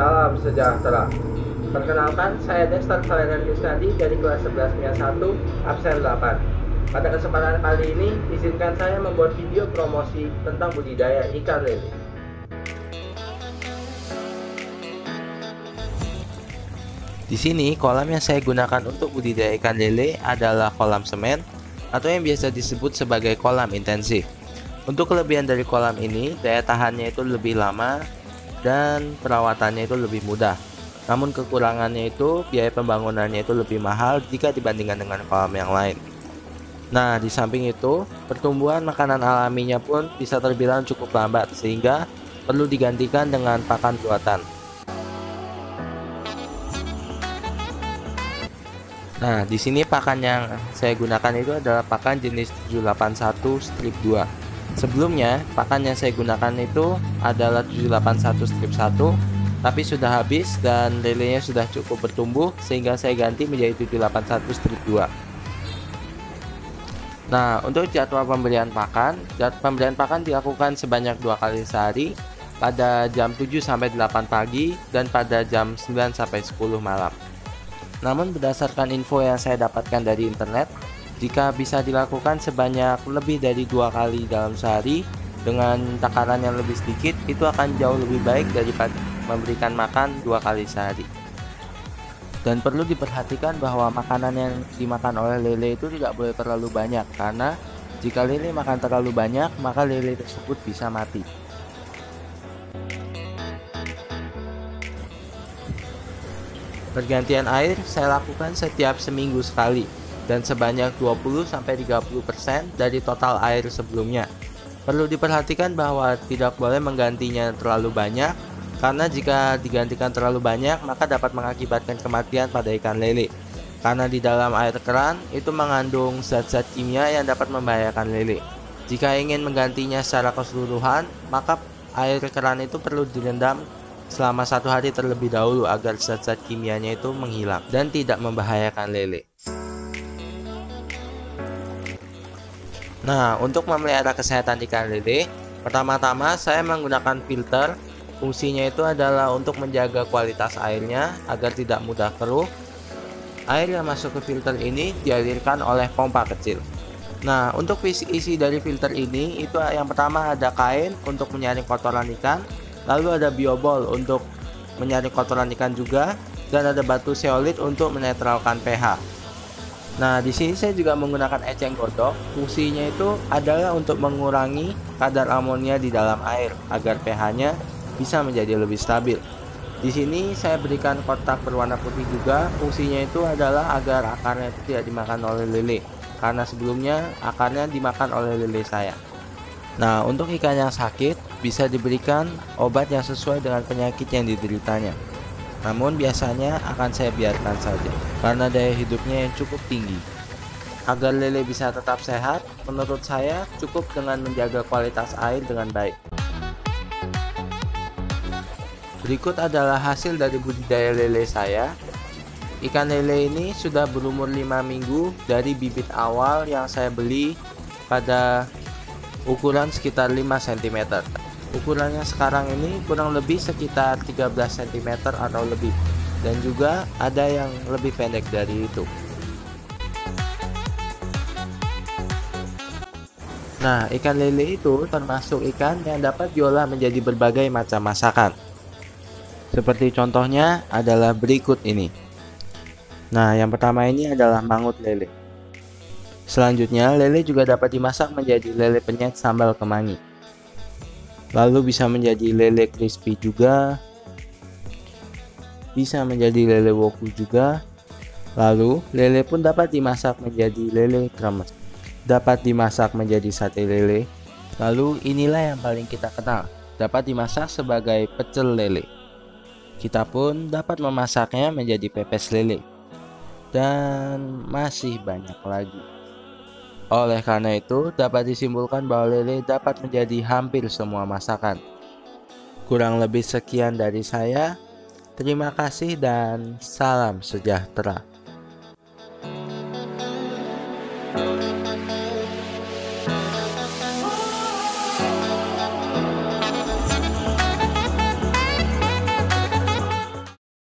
Salam sejahtera. Perkenalkan, saya Dexter Valerian Krisnadi dari kelas 11 MIA 1, absen 8. Pada kesempatan kali ini, izinkan saya membuat video promosi tentang budidaya ikan lele. Di sini, kolam yang saya gunakan untuk budidaya ikan lele adalah kolam semen atau yang biasa disebut sebagai kolam intensif. Untuk kelebihan dari kolam ini, daya tahannya itu lebih lama dan perawatannya itu lebih mudah. Namun kekurangannya itu biaya pembangunannya itu lebih mahal jika dibandingkan dengan kolam yang lain. Nah, di samping itu, pertumbuhan makanan alaminya pun bisa terbilang cukup lambat sehingga perlu digantikan dengan pakan buatan. Nah, di sini pakan yang saya gunakan itu adalah pakan jenis 781 strip 2. Sebelumnya, pakan yang saya gunakan itu adalah 781 strip 1, tapi sudah habis dan lelenya sudah cukup bertumbuh sehingga saya ganti menjadi 781 strip 2. Nah, untuk jadwal pemberian pakan dilakukan sebanyak 2 kali sehari pada jam 7 sampai 8 pagi dan pada jam 9 sampai 10 malam. Namun berdasarkan info yang saya dapatkan dari internet, jika bisa dilakukan sebanyak lebih dari 2 kali dalam sehari dengan takaran yang lebih sedikit, itu akan jauh lebih baik daripada memberikan makan 2 kali sehari. Dan perlu diperhatikan bahwa makanan yang dimakan oleh lele itu tidak boleh terlalu banyak, karena jika lele makan terlalu banyak, maka lele tersebut bisa mati. Pergantian air saya lakukan setiap seminggu sekali dan sebanyak 20-30% dari total air sebelumnya. Perlu diperhatikan bahwa tidak boleh menggantinya terlalu banyak, karena jika digantikan terlalu banyak maka dapat mengakibatkan kematian pada ikan lele. Karena di dalam air keran itu mengandung zat-zat kimia yang dapat membahayakan lele. Jika ingin menggantinya secara keseluruhan, maka air keran itu perlu direndam selama 1 hari terlebih dahulu agar zat-zat kimianya itu menghilang dan tidak membahayakan lele. Nah, untuk memelihara kesehatan ikan lele, pertama-tama saya menggunakan filter. Fungsinya itu adalah untuk menjaga kualitas airnya agar tidak mudah keruh. Air yang masuk ke filter ini dialirkan oleh pompa kecil. Nah, untuk isi dari filter ini itu yang pertama ada kain untuk menyaring kotoran ikan, lalu ada biobol untuk menyaring kotoran ikan juga, dan ada batu zeolit untuk menetralkan pH. Nah, di sini saya juga menggunakan eceng gondok. Fungsinya itu adalah untuk mengurangi kadar amonia di dalam air agar pH-nya bisa menjadi lebih stabil. Di sini saya berikan kotak berwarna putih juga. Fungsinya itu adalah agar akarnya itu tidak dimakan oleh lele, karena sebelumnya akarnya dimakan oleh lele saya. Nah, untuk ikan yang sakit bisa diberikan obat yang sesuai dengan penyakit yang dideritanya. Namun biasanya akan saya biarkan saja karena daya hidupnya yang cukup tinggi. Agar lele bisa tetap sehat, menurut saya cukup dengan menjaga kualitas air dengan baik. Berikut adalah hasil dari budidaya lele saya. Ikan lele ini sudah berumur 5 minggu dari bibit awal yang saya beli pada ukuran sekitar 5 cm. Ukurannya sekarang ini kurang lebih sekitar 13 cm atau lebih, dan juga ada yang lebih pendek dari itu. Nah, ikan lele itu termasuk ikan yang dapat diolah menjadi berbagai macam masakan. Seperti contohnya adalah berikut ini. Nah, yang pertama ini adalah mangut lele. Selanjutnya, lele juga dapat dimasak menjadi lele penyet sambal kemangi. Lalu bisa menjadi lele crispy juga, bisa menjadi lele woku juga. Lalu lele pun dapat dimasak menjadi lele kremes, dapat dimasak menjadi sate lele. Lalu inilah yang paling kita kenal, dapat dimasak sebagai pecel lele. Kita pun dapat memasaknya menjadi pepes lele, dan masih banyak lagi. Oleh karena itu, dapat disimpulkan bahwa lele dapat menjadi hampir semua masakan. Kurang lebih sekian dari saya. Terima kasih dan salam sejahtera.